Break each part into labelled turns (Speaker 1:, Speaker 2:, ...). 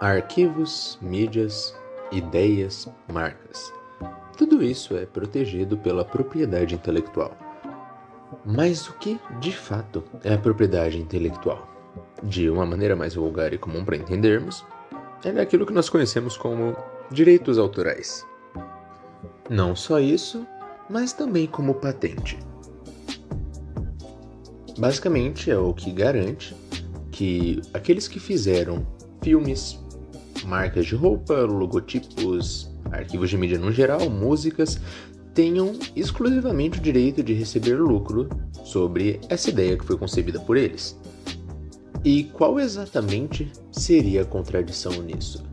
Speaker 1: Arquivos, mídias, ideias, marcas. Tudo isso é protegido pela propriedade intelectual. Mas o que, de fato, é a propriedade intelectual? De uma maneira mais vulgar e comum para entendermos, é aquilo que nós conhecemos como direitos autorais. Não só isso, mas também como patente. Basicamente é o que garante que aqueles que fizeram filmes, marcas de roupa, logotipos, arquivos de mídia no geral, músicas, tenham exclusivamente o direito de receber lucro sobre essa ideia que foi concebida por eles. E qual exatamente seria a contradição nisso?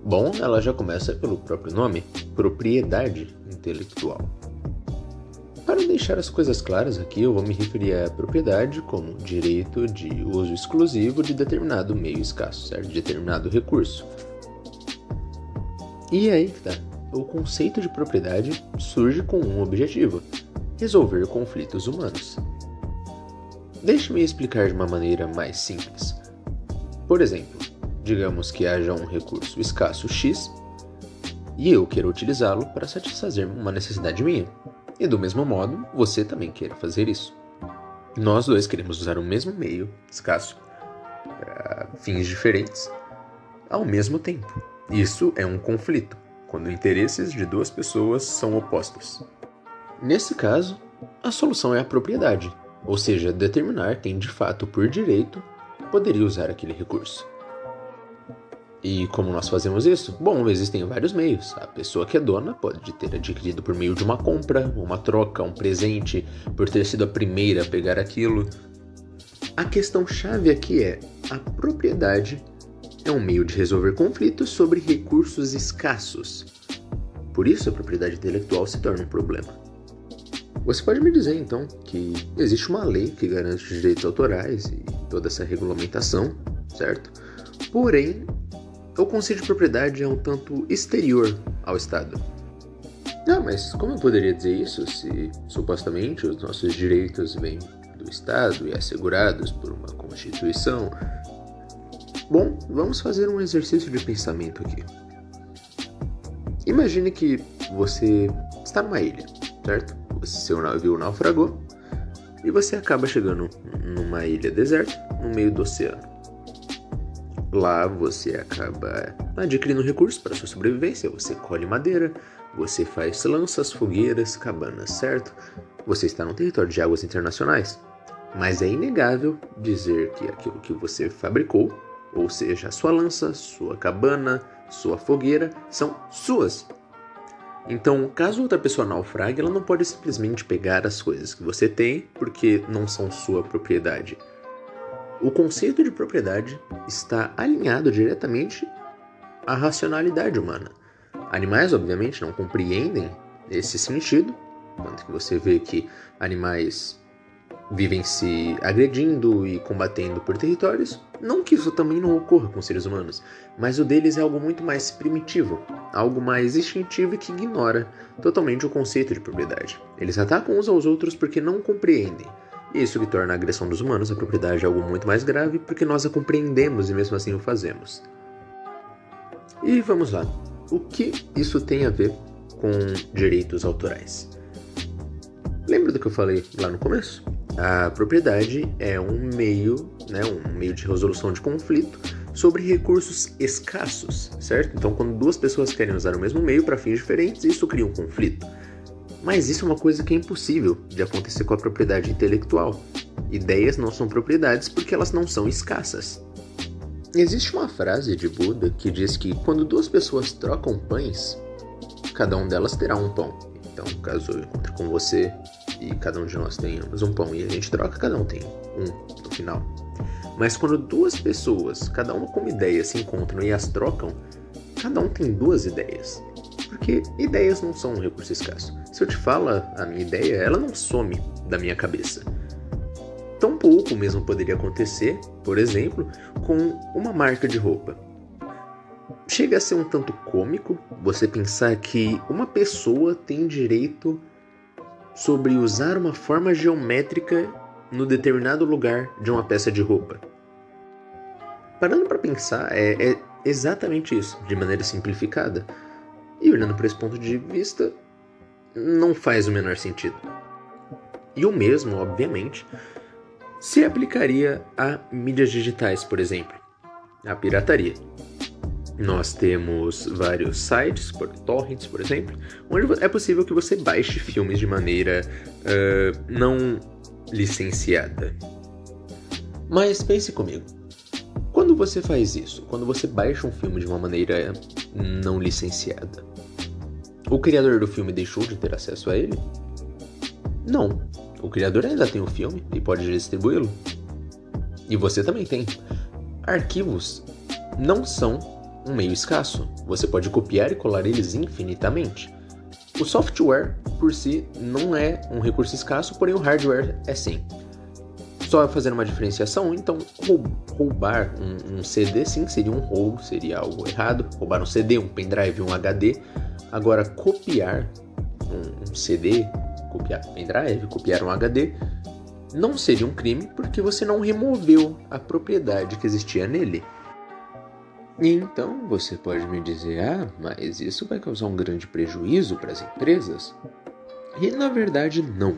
Speaker 1: Bom, ela já começa pelo próprio nome, propriedade intelectual. Para deixar as coisas claras aqui, eu vou me referir à propriedade como direito de uso exclusivo de determinado meio escasso, certo? De determinado recurso. E aí que tá. O conceito de propriedade surge com um objetivo: resolver conflitos humanos. Deixe-me explicar de uma maneira mais simples. Por exemplo, digamos que haja um recurso escasso X e eu quero utilizá-lo para satisfazer uma necessidade minha. E do mesmo modo, você também queira fazer isso. Nós dois queremos usar o mesmo meio escasso para fins diferentes ao mesmo tempo. Isso é um conflito, quando interesses de duas pessoas são opostos. Nesse caso, a solução é a propriedade, ou seja, determinar quem de fato por direito poderia usar aquele recurso. E como nós fazemos isso? Bom, existem vários meios. A pessoa que é dona pode ter adquirido por meio de uma compra, uma troca, um presente, por ter sido a primeira a pegar aquilo. A questão-chave aqui é: a propriedade é um meio de resolver conflitos sobre recursos escassos. Por isso a propriedade intelectual se torna um problema. Você pode me dizer, então, que existe uma lei que garante os direitos autorais e toda essa regulamentação, certo? Porém, o conceito de propriedade é um tanto exterior ao Estado. Mas como eu poderia dizer isso se, supostamente, os nossos direitos vêm do Estado e assegurados por uma Constituição? Bom, vamos fazer um exercício de pensamento aqui. Imagine que você está numa ilha, certo? Seu navio naufragou e você acaba chegando numa ilha deserta, no meio do oceano. Lá você acaba adquirindo recursos para sua sobrevivência. Você colhe madeira, você faz lanças, fogueiras, cabanas, certo? Você está num território de águas internacionais. Mas é inegável dizer que aquilo que você fabricou, ou seja, a sua lança, sua cabana, sua fogueira, são suas. Então, caso outra pessoa naufrague, ela não pode simplesmente pegar as coisas que você tem porque não são sua propriedade. O conceito de propriedade está alinhado diretamente à racionalidade humana. Animais, obviamente, não compreendem esse sentido, tanto que você vê que animais vivem se agredindo e combatendo por territórios. Não que isso também não ocorra com seres humanos, mas o deles é algo muito mais primitivo, algo mais instintivo e que ignora totalmente o conceito de propriedade. Eles atacam uns aos outros porque não compreendem. Isso que torna a agressão dos humanos à propriedade algo muito mais grave, porque nós a compreendemos e mesmo assim o fazemos. E vamos lá. O que isso tem a ver com direitos autorais? Lembra do que eu falei lá no começo? A propriedade é um meio de resolução de conflito sobre recursos escassos, certo? Então, quando duas pessoas querem usar o mesmo meio para fins diferentes, isso cria um conflito. Mas isso é uma coisa que é impossível de acontecer com a propriedade intelectual. Ideias não são propriedades porque elas não são escassas. Existe uma frase de Buda que diz que quando duas pessoas trocam pães, cada uma delas terá um pão. Então, caso eu encontre com você e cada um de nós tenhamos um pão e a gente troca, cada um tem um no final. Mas quando duas pessoas, cada uma com uma ideia, se encontram e as trocam, cada um tem duas ideias. Porque ideias não são um recurso escasso. Se eu te falo a minha ideia, ela não some da minha cabeça. Tampouco mesmo poderia acontecer, por exemplo, com uma marca de roupa. Chega a ser um tanto cômico você pensar que uma pessoa tem direito sobre usar uma forma geométrica no determinado lugar de uma peça de roupa. Parando para pensar, é exatamente isso, de maneira simplificada. E olhando por esse ponto de vista, não faz o menor sentido. E o mesmo, obviamente, se aplicaria a mídias digitais, por exemplo, a pirataria. Nós temos vários sites, torrents, por exemplo, onde é possível que você baixe filmes de maneira não licenciada. Mas pense comigo, quando você faz isso, quando você baixa um filme de uma maneira não licenciada, o criador do filme deixou de ter acesso a ele? Não, o criador ainda tem o filme e pode distribuí-lo. E você também tem. Arquivos não são um meio escasso. Você pode copiar e colar eles infinitamente. O software, por si, não é um recurso escasso, porém o hardware é sim. Só fazendo uma diferenciação, então roubar um CD sim seria um roubo, seria algo errado. Roubar um CD, um pendrive, um HD. Agora, copiar um CD, copiar um pendrive, copiar um HD, não seria um crime porque você não removeu a propriedade que existia nele. E então você pode me dizer, mas isso vai causar um grande prejuízo para as empresas? E na verdade não.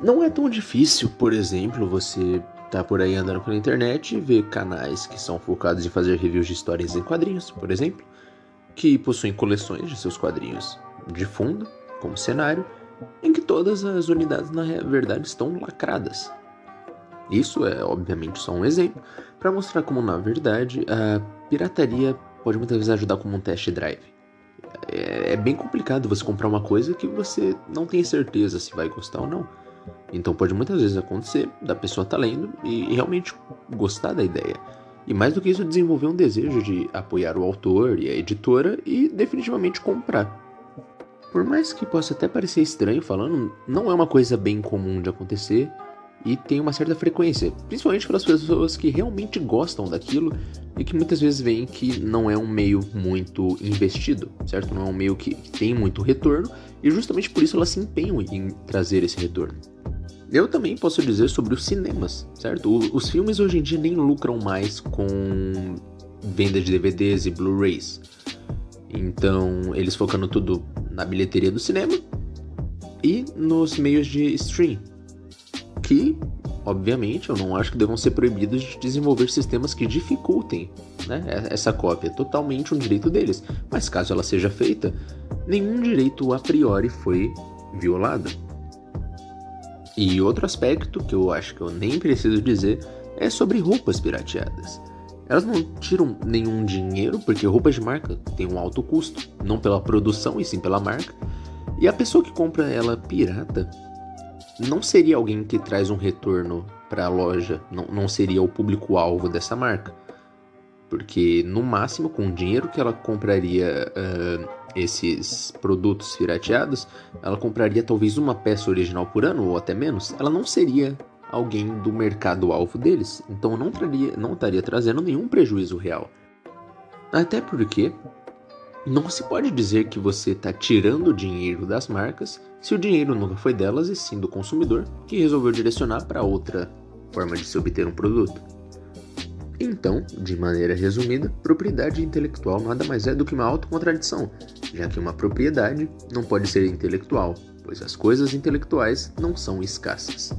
Speaker 1: Não é tão difícil, por exemplo, você tá por aí andando pela internet e ver canais que são focados em fazer reviews de histórias em quadrinhos, por exemplo, que possuem coleções de seus quadrinhos de fundo, como cenário, em que todas as unidades na verdade estão lacradas. Isso é obviamente só um exemplo para mostrar como na verdade a pirataria pode muitas vezes ajudar como um test drive. É bem complicado você comprar uma coisa que você não tem certeza se vai gostar ou não. Então pode muitas vezes acontecer da pessoa estar lendo e realmente gostar da ideia. E mais do que isso, desenvolver um desejo de apoiar o autor e a editora e definitivamente comprar. Por mais que possa até parecer estranho falando, não é uma coisa bem comum de acontecer e tem uma certa frequência, principalmente para as pessoas que realmente gostam daquilo e que muitas vezes veem que não é um meio muito investido, certo? Não é um meio que tem muito retorno e justamente por isso elas se empenham em trazer esse retorno. Eu também posso dizer sobre os cinemas, certo? Os filmes hoje em dia nem lucram mais com venda de DVDs e Blu-rays. Então, eles focando tudo na bilheteria do cinema e nos meios de stream. Que, obviamente, eu não acho que devam ser proibidos de desenvolver sistemas que dificultem, né, essa cópia. É totalmente um direito deles. Mas caso ela seja feita, nenhum direito a priori foi violado. E outro aspecto que eu acho que eu nem preciso dizer é sobre roupas pirateadas. Elas não tiram nenhum dinheiro porque roupas de marca têm um alto custo, não pela produção e sim pela marca. E a pessoa que compra ela pirata não seria alguém que traz um retorno para a loja, não seria o público-alvo dessa marca. Porque no máximo com o dinheiro que ela compraria esses produtos pirateados, ela compraria talvez uma peça original por ano ou até menos. Ela não seria alguém do mercado-alvo deles, então não estaria trazendo nenhum prejuízo real. Até porque não se pode dizer que você está tirando o dinheiro das marcas se o dinheiro nunca foi delas e sim do consumidor que resolveu direcionar para outra forma de se obter um produto. Então, de maneira resumida, propriedade intelectual nada mais é do que uma autocontradição, já que uma propriedade não pode ser intelectual, pois as coisas intelectuais não são escassas.